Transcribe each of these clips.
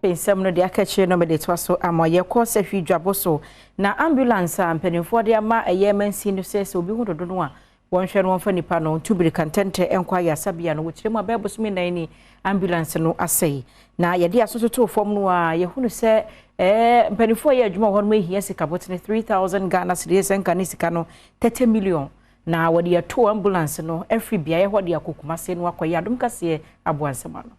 pensam no de akache no me de twaso amoye ko safi Juaboso na ambulance ampenifo de ama eyemansi no sese obi hu dodo no a wonhwe no wonfa nipa no tubiri kantente enkwa ya sabia no wokiremu abebosumi nan ni ambulance no asei na ye de asoso to fom no a ye hunu se mpenifo ye adwuma ho no ehia sika botene 3000 Ghana cedis enka ni sika no 30 million na wode ya to ambulance no every bia ye hode akokuma se no akoya Adom Kasee aboansema no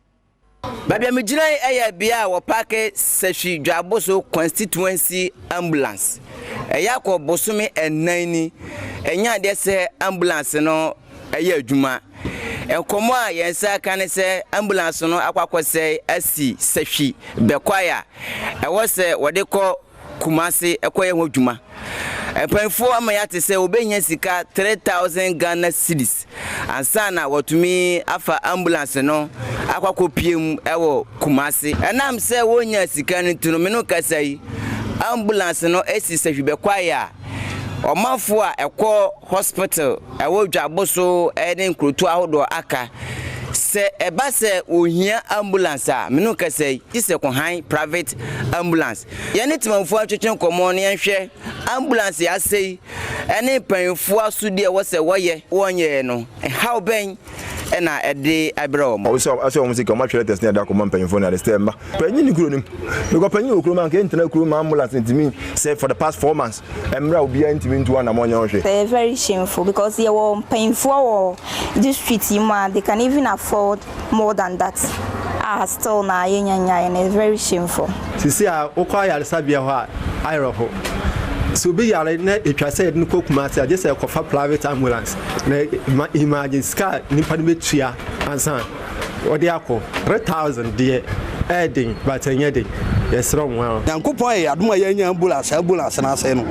Babia mejina eya bia wo park Safi Juaboso constituency ambulance. Eya ko bosome enan ni enya de se ambulance no eya adwuma. Enkomo a yensa kan se ambulance no akwakose asi Safi bekwaya. Ewo se wode ko Kumasi ekoye ho adwuma. Empanfo amayate se obenya sika 3000 Ghana cedis ansana watumi afa ambulance no akwakopiem ewo Kumasi enam se wonya sika ntuno me no kasai ambulance no esi Safi bekwaya omafo a ekọ hospital ewo Juaboso ene nkrotu ahodo aka se eba se ohia ambulance a me no kasai ise ko han private ambulance yene timamfo atwetwen komo ne nhwe ambulance ya sei ene panfo asudi e wo se woye wonye no how ben ena ede abro mo so aso mo sika ma twere test ne da ko man panfo na stemba panyin ni kuro nim me ko panyin okuro man ke ntena kuro man ambulance ntimi say for the past 4 months emra obi ntimi ntu na mo nya ohwe very shameful because they were painful or this street they can even afford more than that. Still na yenya and it's very shameful. Sisi a okwaya sabia ho ayro ho. So be yare na etwa said no Kumasi just say kofa private ambulance. Na imagine scar nipa no betua ansan. Odi akọ 3000 there adding but anyade. Yes wrong well. Yankopon e adom yanya ambulance na say no.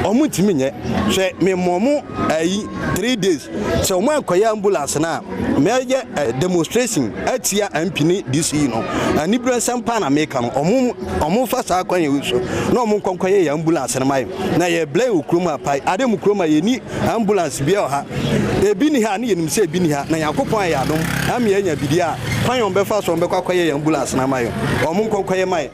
Omutimi nye hwe me momo ayi 3 days. So mo akoya ambulance na meje demonstration atia ampini this no. Ani brensam pa na make no omo fa sa kwanye wiso. Na omo konkoye ya ambulance na mai. Na ye blay okroma pai. Adem okroma ye ni ambulance bia ha. Ebi ni ha na yenim se ebi ni ha. Na Yankopon ya adom am ye nya bidia. Kwan yon be fa so be kwakoye ya ambulance na mai. Omo konkoye mai.